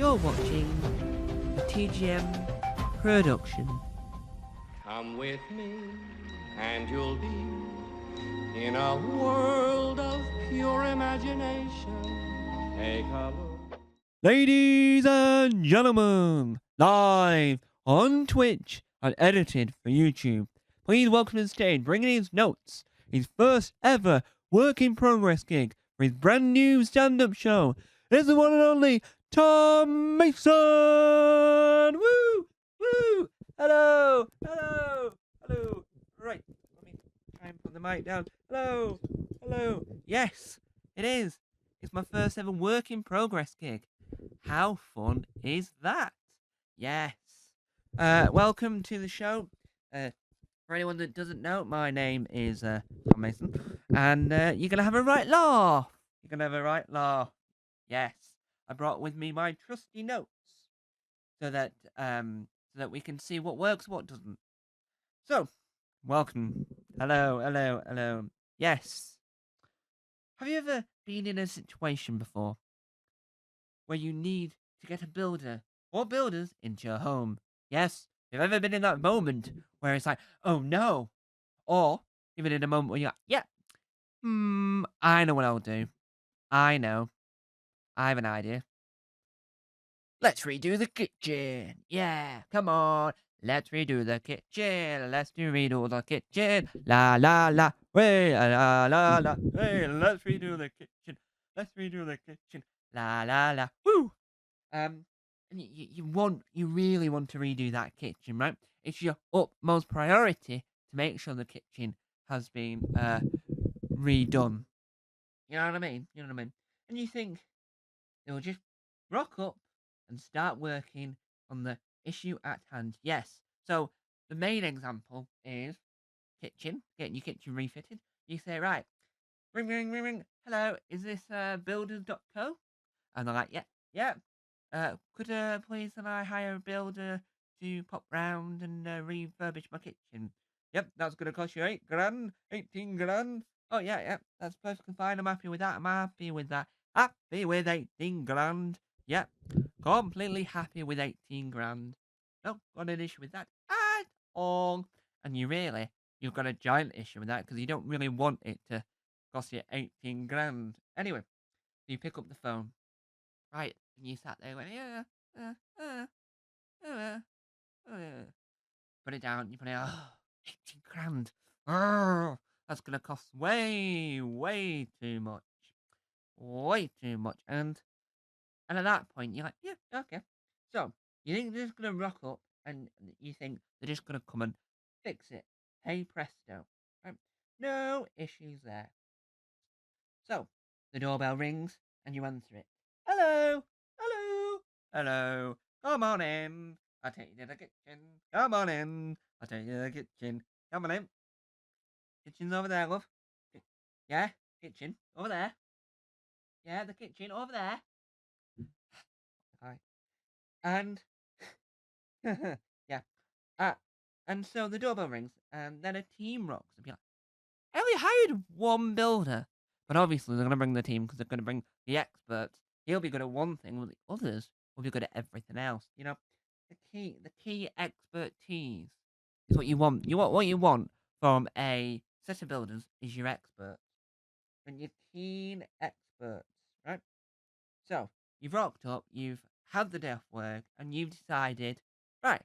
You're watching a TGM production. Come with me, and you'll be in a world of pure imagination. Take a look. Ladies and gentlemen, live on Twitch and edited for YouTube, please welcome to the stage, bringing his notes, his first ever work in progress gig for his brand new stand-up show. It's the one and only Tom Mason! Woo! Woo! Hello! Hello! Hello! Right, let me try and put the mic down. Hello! Hello! Yes, it is. It's my first ever work in progress gig. How fun is that? Yes. Welcome to the show. For anyone that doesn't know, my name is Tom Mason, and you're gonna have a right laugh. You're gonna have a right laugh. Yes. I brought with me my trusty notes so that we can see what works, what doesn't. So, welcome. Hello, hello, hello. Yes. Have you ever been in a situation before where you need to get a builder or builders into your home? Yes. Have you ever been in that moment where it's like, oh no? Or even in a moment where you're like, yeah, I know what I'll do. I know. I have an idea. Let's redo the kitchen. Yeah, come on. Let's redo the kitchen. Let's redo the kitchen. La la la. Way la la la. Hey, let's redo the kitchen. Let's redo the kitchen. La la la. Woo. And you really want to redo that kitchen, right? It's your utmost priority to make sure the kitchen has been redone. You know what I mean? You know what I mean? And you think they'll just rock up and start working on the issue at hand. Yes. So the main example is kitchen, getting your kitchen refitted. You say, right, ring, ring, ring, ring. Hello, is this builders.co? And they're like, yeah, yeah. Could please can I hire a builder to pop round and refurbish my kitchen? Yep, that's gonna cost you 8 grand, 18 grand. Oh yeah, yeah, that's perfectly fine. I'm happy with that. I'm happy with that. Happy with 18 grand. Yep, completely happy with 18 grand. No, got an issue with that at all. And you've got a giant issue with that because you don't really want it to cost you 18 grand. Anyway, you pick up the phone. Right, and you sat there going, yeah, uh, uh, uh, uh. Put it down, you put it, 18 grand. Oh, that's going to cost way, way too much. Way too much. And at that point, you're like, yeah, okay. So, you think they're just going to rock up and you think they're just going to come and fix it. Hey presto. Right? No issues there. So, the doorbell rings and you answer it. Hello, hello, hello. Come on in. I'll take you to the kitchen. Come on in. I'll take you to the kitchen. Come on in. Kitchen's over there, love. Yeah, kitchen over there. Yeah, the kitchen over there. Hi. And yeah. Uh, and so the doorbell rings, and then a team rocks and be like, I only hired one builder. But obviously they're gonna bring the team because they're gonna bring the experts. He'll be good at one thing, while the others will be good at everything else. You know, the key expertise is what you want. What you want from a set of builders is your experts and your keen experts, right? So you've rocked up, you've had the day off work, and you've decided, right,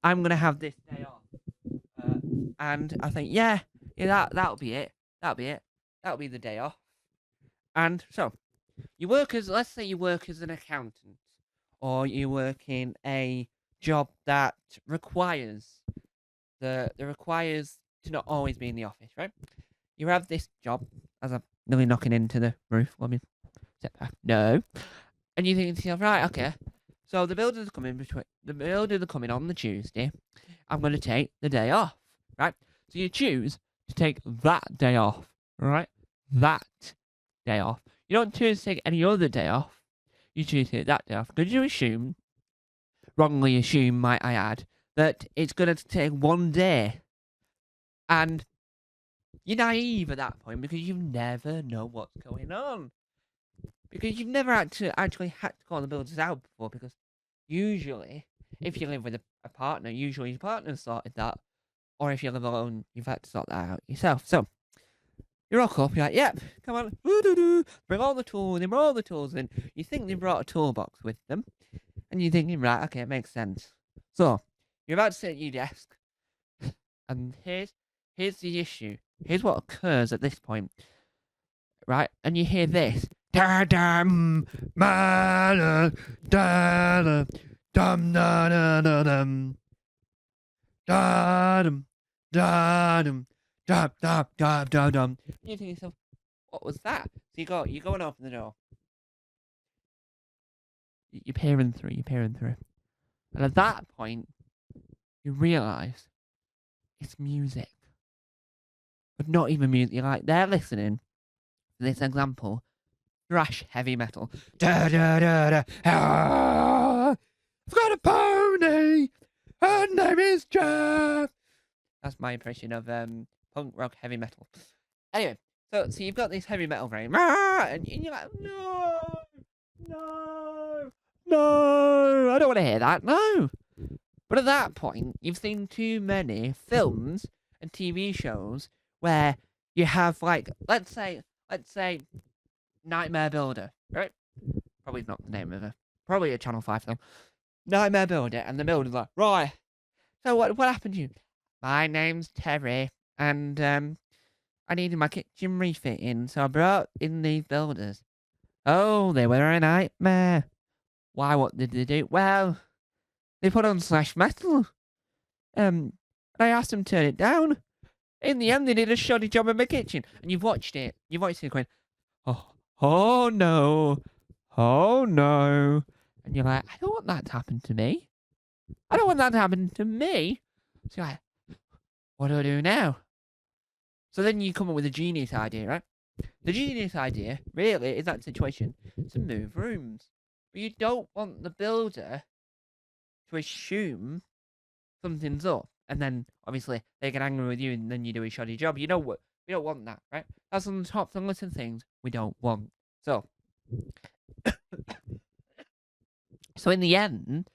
I'm gonna have this day off. And I think, yeah, that'll be it. That'll be it. That'll be the day off. And so, let's say you work as an accountant, or you work in a job that requires requires to not always be in the office, right? You have this job, as I'm nearly knocking into the roof. Let me step back. No. And you think to yourself, right, okay. So the builders are coming on the Tuesday. I'm going to take the day off, right? So you choose to take that day off, right? That day off. You don't choose to take any other day off. You choose to take that day off. Because you wrongly assume, might I add, that it's going to take one day. And you're naive at that point because you never know what's going on. Because you've never actually had to call the builders out before, because usually, if you live with a partner, usually your partner sorted that. Or if you live alone, you've had to sort that out yourself. So, you rock up, you're like, yep, come on, woo-doo-doo, bring all the tools, they bring all the tools in. You think they brought a toolbox with them, and you're thinking, right, okay, it makes sense. So, you're about to sit at your desk, and here's the issue. Here's what occurs at this point, right? And you hear this. Da-dum, ma-da, da-da, dum-da-da-da-dum. Da-dum, da-dum, dum-dum-dum-dum-dum. You think to yourself, what was that? So you go and open the door. You're peering through. And at that point, you realise it's music. But not even music. You're like, they're listening to this example. Thrash heavy metal. Da da da da. Ah, I've got a pony. Her name is Jeff. That's my impression of punk rock heavy metal. Anyway, so you've got this heavy metal brain, and you're like, no, I don't want to hear that, no. But at that point, you've seen too many films and TV shows where you have, like, let's say, Nightmare Builder, right? Probably not the name of it. Probably a Channel 5 film. Nightmare Builder, and the builder's like, right, so what happened to you? My name's Terry, and I needed my kitchen refitting, so I brought in these builders. Oh, they were a nightmare. Why, what did they do? Well, they put on thrash metal. I asked them to turn it down. In the end, they did a shoddy job in my kitchen. And you've watched it going, oh no. And you're like, I don't want that to happen to me. So you're like, what do I do now? So then you come up with a genius idea, right? The genius idea, really, is that situation to move rooms. But you don't want the builder to assume something's up. And then, obviously, they get angry with you and then you do a shoddy job. You know what? We don't want that, right? That's on the top of the list of things we don't want. So, in the end,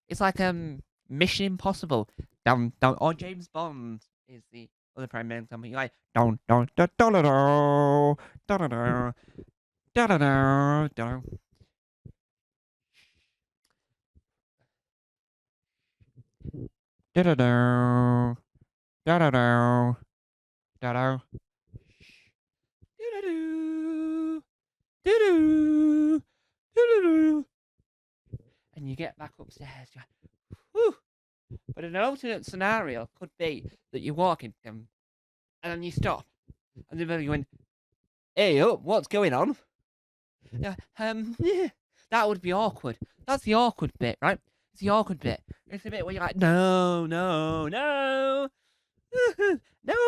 it's like Mission Impossible. Or James Bond is the other primary example. You're like, down, da da da da da da da da da da. Da da da da da da da da. And you get back upstairs. You're like, whew. But an alternate scenario could be that you're walking and then you stop, and they're going, "Hey, up, what's going on?" Yeah, that would be awkward. That's the awkward bit, right? It's the awkward bit. It's the bit where you're like, no, no,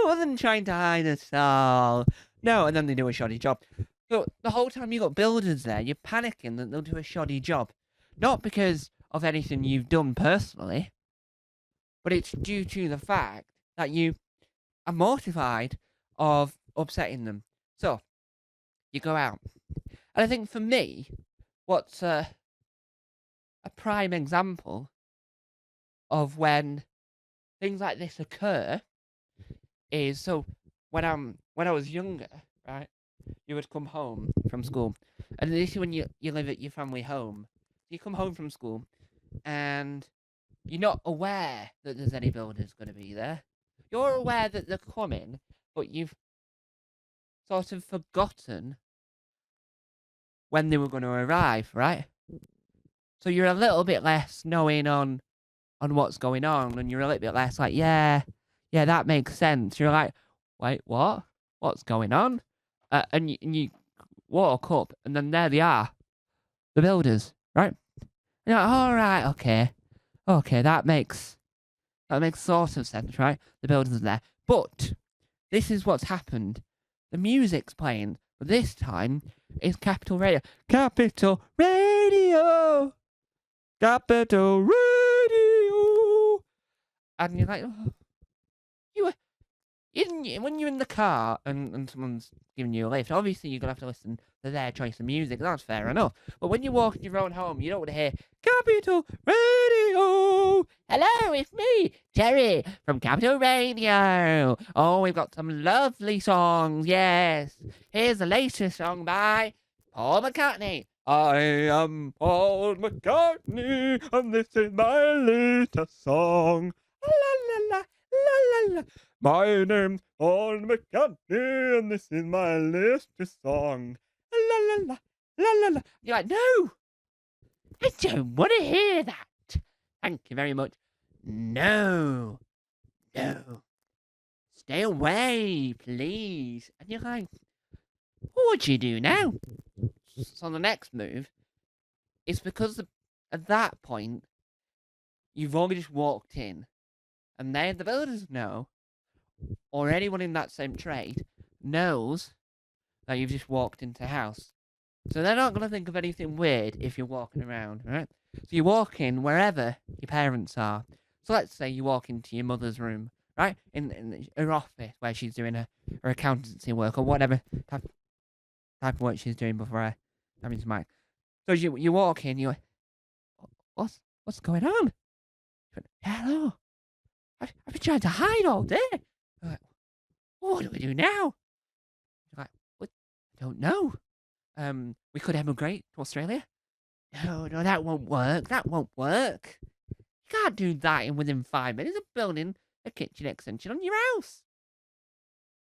other than trying to hide us all. No, and then they do a shoddy job. So the whole time you got builders there, you're panicking that they'll do a shoddy job. Not because of anything you've done personally, but it's due to the fact that you are mortified of upsetting them. So, you go out. And I think for me, what's a prime example of when things like this occur is, so when I was younger, right, you would come home from school. And this is when you live at your family home. You come home from school and you're not aware that there's any builders going to be there. You're aware that they're coming, but you've sort of forgotten when they were going to arrive, right? So you're a little bit less knowing on what's going on, and you're a little bit less like, yeah, that makes sense. You're like, wait, what? What's going on? And you walk up, and then there they are, the builders, right? And you're like, all right, okay, that makes sort of sense, right? The builders are there, but this is what's happened. The music's playing, but this time it's Capital Radio. Capital Radio. Capital Radio. And you're like, oh, when you're in the car and someone's giving you a lift, obviously you're gonna have to listen to their choice of music. That's fair enough. But when you walk in your own home, you don't want to hear Capital Radio. Hello, it's me, Terry from Capital Radio. Oh, we've got some lovely songs. Yes, here's the latest song by Paul McCartney. I am Paul McCartney, and this is my latest song. La la la la la la. My name's Paul McCartney, and this is my latest song. La la la la la la. You're like, no, I don't want to hear that. Thank you very much. No, no, stay away, please. And you're like, what would you do now? So the next move is because at that point, you've already just walked in, and the builders know, or anyone in that same trade knows that you've just walked into the house. So they're not going to think of anything weird if you're walking around, right? So you walk in wherever your parents are. So let's say you walk into your mother's room, right? In her office where she's doing her accountancy work or whatever type of work she's doing before her having to mind. So you walk in, you're like, what's going on? Hello. I've been trying to hide all day. You're like, what do we do now? You're like, what? I don't know. We could emigrate to Australia. No, that won't work. That won't work. You can't do that within 5 minutes of building a kitchen extension on your house.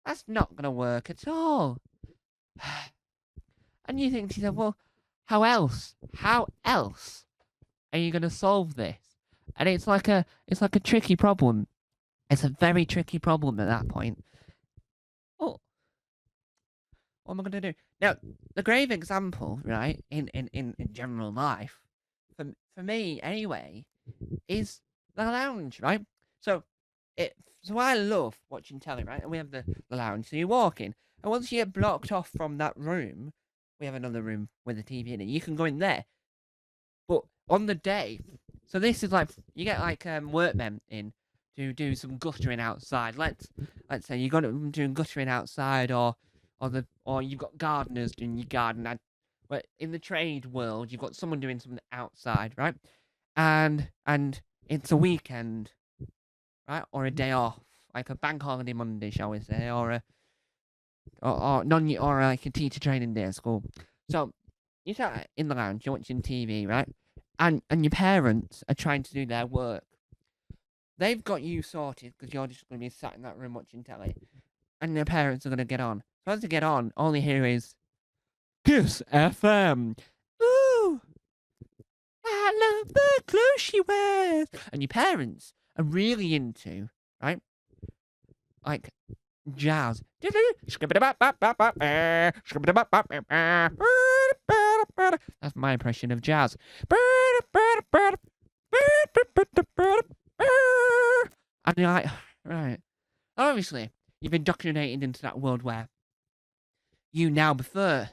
That's not going to work at all. And you think to yourself, well, how else are you going to solve this? And it's like a tricky problem. It's a very tricky problem at that point. Oh, what am I going to do? Now, the grave example, right, in general life, for me anyway, is the lounge, right? So I love watching telly, right? And we have the lounge. So you walk in, and once you get blocked off from that room, we have another room with a TV in it. You can go in there. But on the day, so this is like, you get like workmen in to do some guttering outside. Let's say you got them doing guttering outside, or you've got gardeners doing your garden. But in the trade world, you've got someone doing something outside, right? And it's a weekend, right, or a day off, like a bank holiday Monday, shall we say, or like a teacher training day at school. So you sat in the lounge, you're watching TV, right? And your parents are trying to do their work. They've got you sorted because you're just going to be sat in that room watching telly, and your parents are going to get on. So as they get on, all you hear is Kiss FM. Ooh, I love the clothes she wears. And your parents are really into, right, like jazz. That's my impression of jazz. And you're like, right. Obviously, you've been indoctrinated into that world where you now prefer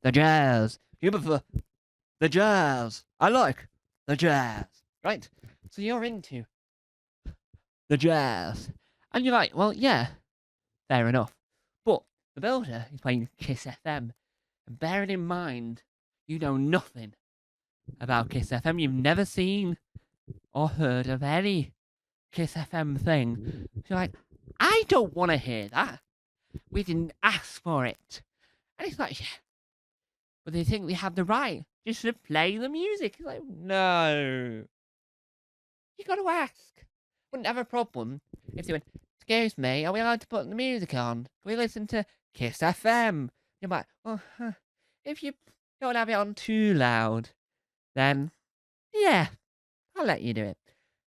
the jazz. You prefer the jazz. I like the jazz. Right? So you're into the jazz. And you're like, well, yeah, fair enough. But the builder is playing Kiss FM. And bearing in mind, you know nothing about Kiss FM. You've never seen or heard of any Kiss FM thing. So you're like, I don't want to hear that. We didn't ask for it. And it's like, yeah. But they think they have the right just to play the music. It's like, no. You got to ask. Wouldn't have a problem if they went, excuse me, are we allowed to put the music on? Can we listen to Kiss FM? You're like, well, if you don't have it on too loud, then, yeah, I'll let you do it.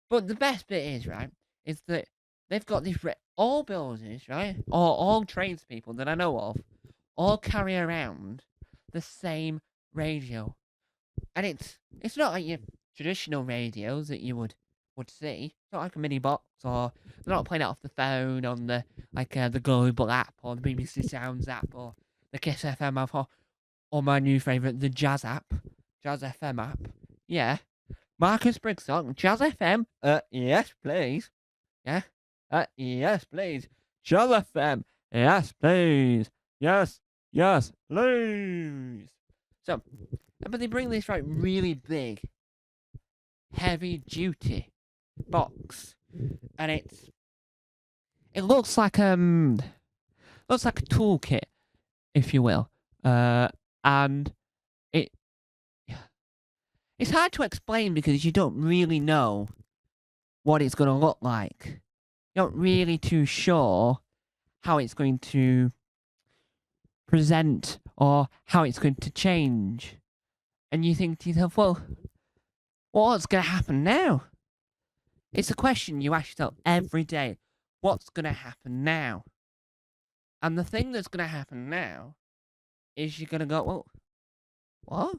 But the best bit is, right, is that they've got these, all builders, right, or all tradespeople that I know of, all carry around the same radio. And it's not like your traditional radios that you would see. It's not like a mini box, or they're not playing it off the phone on the Global app, or the BBC Sounds app, or the Kiss FM app, or my new favourite, the Jazz app, Jazz FM app. Yeah. Marcus Briggs song, Jazz FM. Yes, please. Yeah. Yes, please. Chill FM. Yes, please. Yes, yes, please. So, but they bring this like really big, heavy duty box, and it looks like a toolkit, if you will. And it it's hard to explain because you don't really know what it's going to look like. You're not really too sure how it's going to present or how it's going to change. And you think to yourself, well, what's going to happen now? It's a question you ask yourself every day. What's going to happen now? And the thing that's going to happen now is you're going to go, well, what?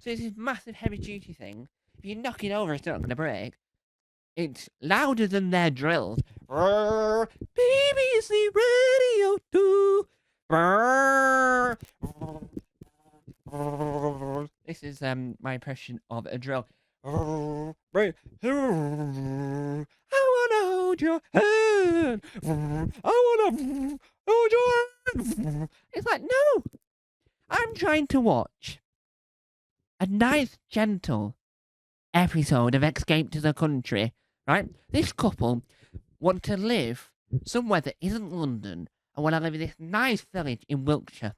So it's this massive heavy-duty thing. If you knock it over, it's not going to break. It's louder than their drills. BBC Radio 2. This is my impression of a drill. I wanna hold your hand. I wanna hold your hand. It's like, no. I'm trying to watch a nice, gentle episode of Escape to the Country, right? This couple want to live somewhere that isn't London and want to live in this nice village in Wiltshire.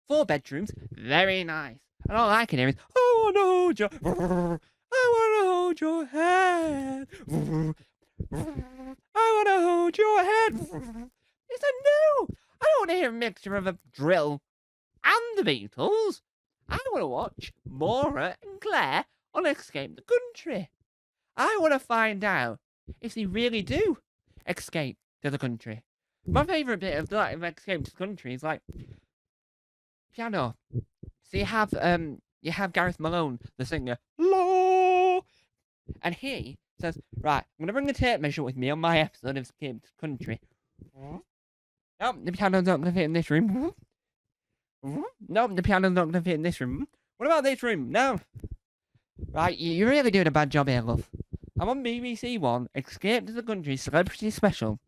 4 bedrooms, very nice. And all I can hear is, I want to hold your, I want to hold your hand. I want to hold your hand. It's like, no, I don't want to hear a mixture of a drill and the Beatles. I want to watch Maura and Claire on Escape the Country. I want to find out if they really do escape to the country. My favourite bit of that of Escape to the Country is like piano. So you have Gareth Malone, the singer, Law, and he says, right, I'm gonna bring the tape measure with me on my episode of Escape to the Country. Nope, the piano's not gonna fit in this room. Nope, the piano's not gonna fit in this room. What about this room? No. Right, you're really doing a bad job here, love. I'm on BBC One, Escape to the Country Celebrity Special.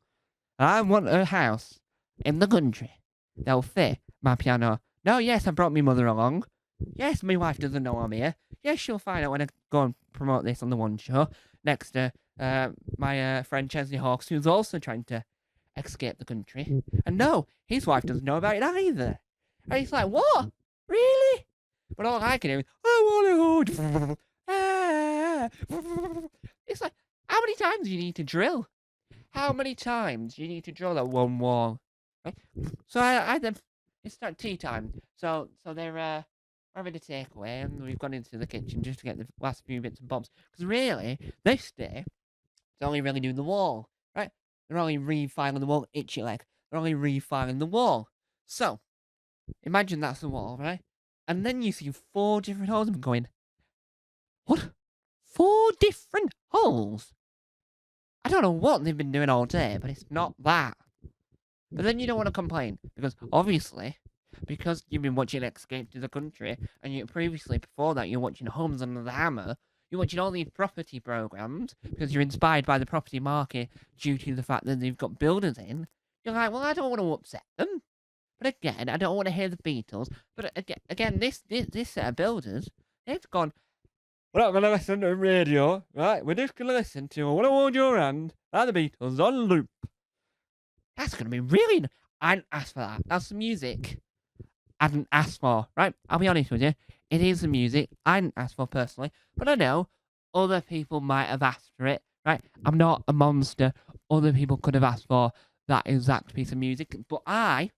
I want a house in the country that'll fit my piano. No, yes, I brought my mother along. Yes, my wife doesn't know I'm here. Yes, she'll find out when I go and promote this on the One Show. Next to my friend Chesley Hawkes, who's also trying to escape the country. And no, his wife doesn't know about it either. And he's like, what? Really? But all I can hear is, I want to hold. It's like, how many times do you need to drill? How many times do you need to drill that one wall? Right? So I then it's like tea time. So they're having a takeaway, and we've gone into the kitchen just to get the last few bits and bobs. Because really, this day, they're only really doing the wall, right? They're only refiling the wall, itchy leg. They're only refiling the wall. So imagine that's the wall, right? And then you see 4 different holes and going, what? 4 different holes? I don't know what they've been doing all day, but it's not that. But then you don't want to complain, because obviously, because you've been watching Escape to the Country, and you previously, before that, you're watching Homes Under the Hammer, you're watching all these property programs, because you're inspired by the property market due to the fact that they've got builders in. You're like, well, I don't want to upset them. But again, I don't want to hear the Beatles. But again, this set of builders, they've gone, we're not going to listen to radio, right? We're just going to listen to I Want to Hold Your Hand and the Beatles on loop. That's going to be really... I didn't ask for that. That's the music I didn't ask for, right? I'll be honest with you. It is the music I didn't ask for personally. But I know other people might have asked for it, right? I'm not a monster. Other people could have asked for that exact piece of music. But I,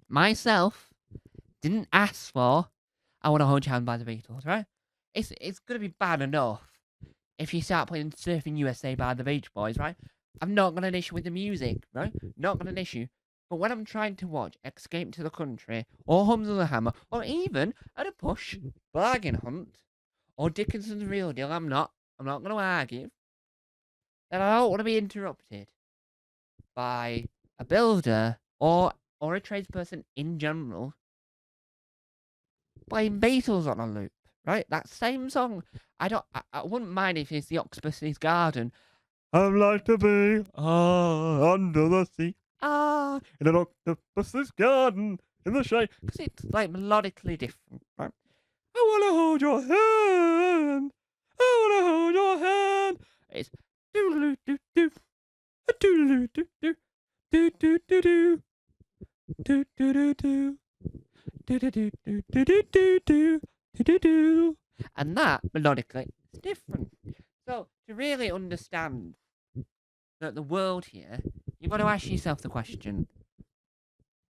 myself, didn't ask for I Want to Hold Your Hand by the Beatles, right? It's going to be bad enough if you start playing Surfing USA by the Beach Boys, right? I'm not going to an issue with the music, right? Not going to an issue. But when I'm trying to watch Escape to the Country, or Homes of the Hammer, or even, at a push, Bargain Hunt, or Dickinson's Real Deal, I'm not going to argue, then I don't want to be interrupted by a builder, or a tradesperson in general, playing Beatles on a loop. Right, that same song. I wouldn't mind if it's the Octopus's Garden. I'd like to be under the sea. In an octopus's garden in the shade. Because it's like melodically different, right? I want to hold your hand. I want to hold your hand. It's doodle doo doo. Doodle doo doo. Doo doo doo doo. Doo doo doo doo. Doo doo doo doo doo doo doo doo doo. And that melodically is different. So to really understand that the world here, you've got to ask yourself the question: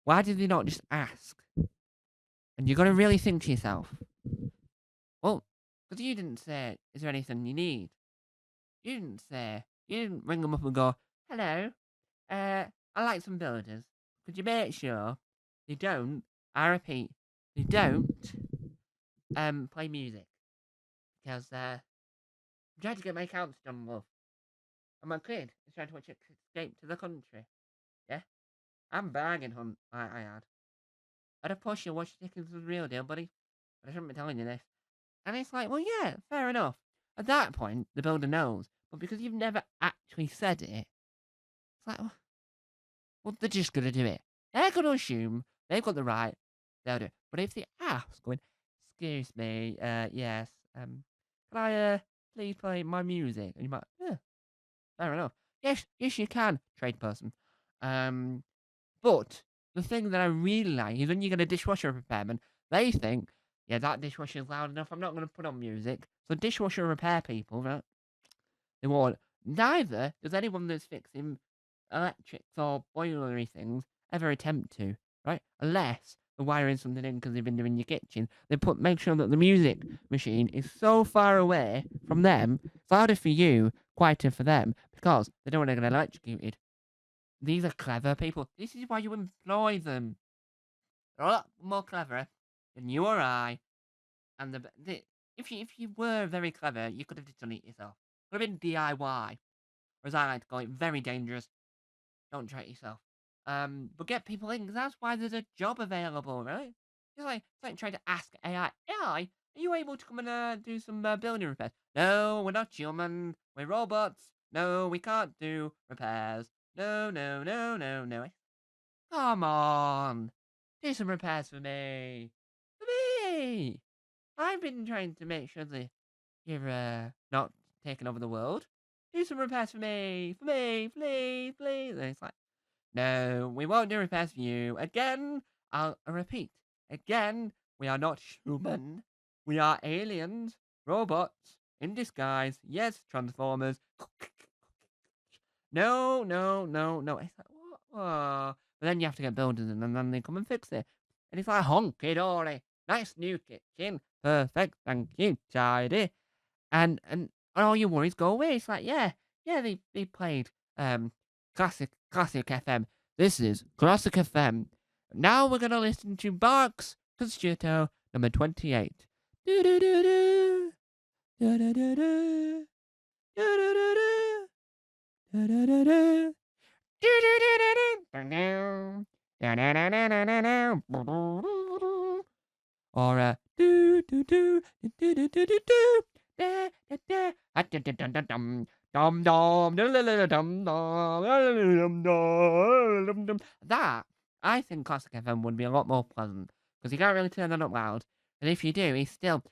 why did they not just ask? And you've got to really think to yourself, well, because you didn't say, is there anything you need? You didn't ring them up and go, hello, I like some builders. Could you make sure they don't, I repeat, they don't play music? Because I'm trying to get my accounts done, love. And my kid is trying to watch Escape to the Country. Yeah? I'm bargain hunt, I had. I'd have pushed you watch Dickens was real deal, buddy. But I shouldn't be telling you this. And it's like, well, yeah, fair enough. At that point, the builder knows. But because you've never actually said it, it's like, well, they're just going to do it. They're going to assume they've got the right, they'll do it. But if they ask, going, excuse me, yes, can I please play my music? And you might, yeah, fair enough. Yes, you can, trade person. But the thing that I really like is when you get a dishwasher repairman, they think, yeah, that dishwasher's loud enough, I'm not going to put on music. So dishwasher repair people, right? They won't. Neither does anyone that's fixing electrics or boilery things ever attempt to, right? Unless they're wiring something in because they've been doing your kitchen. They make sure that the music machine is so far away from them, it's harder for you, quieter for them, because they don't want to get electrocuted. These are clever people. This is why you employ them. They're a lot more clever than you or I. And if you were very clever, you could have just done it yourself. It would have been DIY. Or as I like to call it, very dangerous. Don't try it yourself. But get people in, because that's why there's a job available, right? It's like trying to ask AI, are you able to come and do some building repairs? No, we're not human. We're robots. No, we can't do repairs. No, no, no, no, no. Come on. Do some repairs for me. For me. I've been trying to make sure that you're not taking over the world. Do some repairs for me. For me, please, please. And it's like, no, we won't do repairs for you. Again, I repeat. Again, we are not human. We are aliens, robots, in disguise. Yes, Transformers. No, no, no, no. It's like, what? Oh. But then you have to get builders in, and then they come and fix it. And it's like, honky dory. Nice new kitchen. Perfect. Thank you. Tidy. And all your worries go away. It's like, yeah, they played classic FM. This is classic FM. Now we're gonna listen to Bach's Concerto number 28. Do do do do do do do do do do do do. Or do do do do do do do do da da da dum dum dum dum dum. That I think classic FM would be a lot more pleasant because you can't really turn that up loud, and if you do, it's still.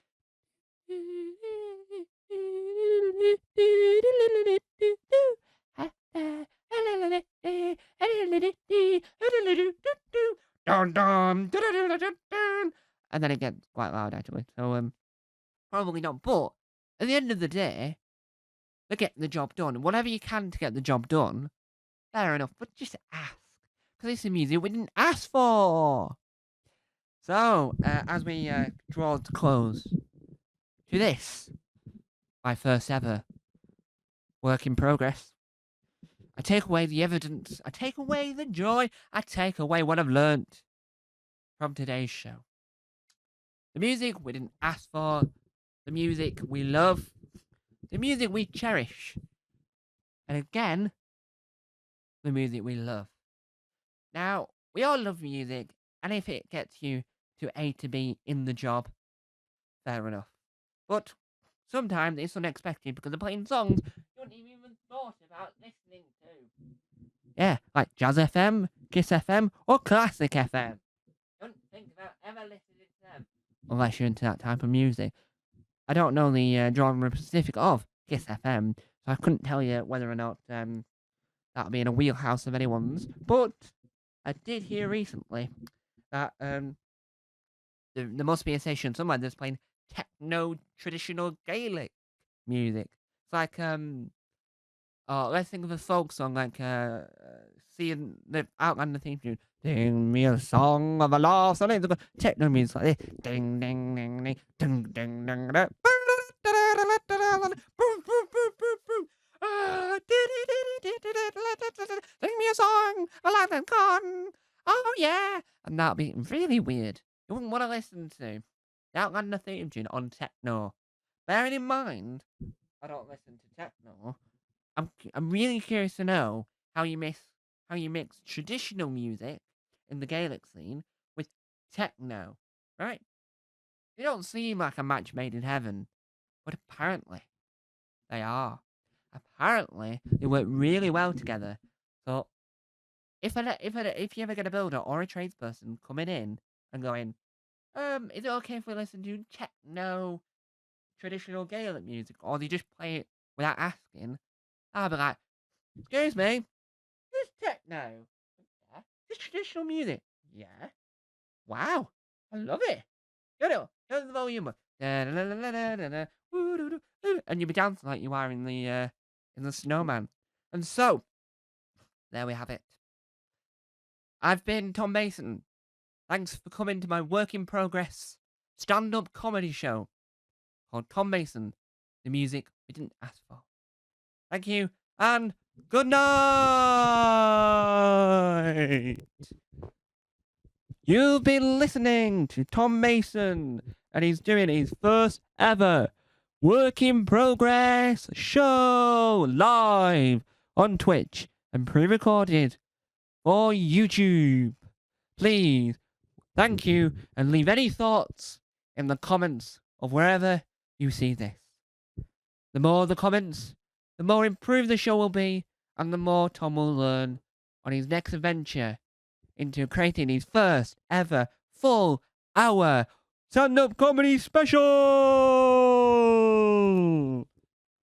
And then it gets quite loud actually. So probably not. But at the end of the day, they're getting the job done. Whatever you can to get the job done, fair enough. But just ask. Because it's the music we didn't ask for. So, as we draw to close to this, my first ever work in progress, I take away the evidence, I take away the joy, I take away what I've learnt from today's show. The music we didn't ask for, the music we love, the music we cherish, and again, the music we love. Now, we all love music, and if it gets you to A to B in the job, fair enough. But sometimes it's unexpected because they're playing songs you wouldn't even thought about listening to. Yeah, like Jazz FM, Kiss FM, or Classic FM. Don't think about ever listening to them. Unless you're into that type of music. I don't know the genre specific of Kiss FM, so I couldn't tell you whether or not that'll be in a wheelhouse of anyone's. But I did hear recently that there must be a station somewhere that's playing techno traditional Gaelic music. It's like let's think of a folk song like seeing the Outlander theme tune. Sing me a song of a lost and it's techno music like this. Ding ding ding ding ding ding ding ding. Sing me a song, a London con. Oh yeah, and that'll be really weird. You wouldn't want to listen to the Outlander theme tune on techno. Bearing in mind, I don't listen to techno. I'm really curious to know how you mix traditional music in the Gaelic scene with techno, right? They don't seem like a match made in heaven, but apparently they are. Apparently they work really well together. So if you ever get a builder or a tradesperson coming in and going, is it okay if we listen to techno traditional Gaelic music, or they just play it without asking? I'll be like, excuse me, this techno? Yeah. This traditional music? Yeah. Wow, I love it. Turn the volume up. And you'll be dancing like you are in the Snowman. And so, there we have it. I've been Tom Mason. Thanks for coming to my work in progress stand-up comedy show called Tom Mason, the music we didn't ask for. Thank you, and good night! You've been listening to Tom Mason, and he's doing his first ever work in progress show live on Twitch and pre-recorded for YouTube. Please, thank you, and leave any thoughts in the comments of wherever you see this. The more the comments, the more improved the show will be, and the more Tom will learn on his next adventure into creating his first ever full hour stand-up comedy special!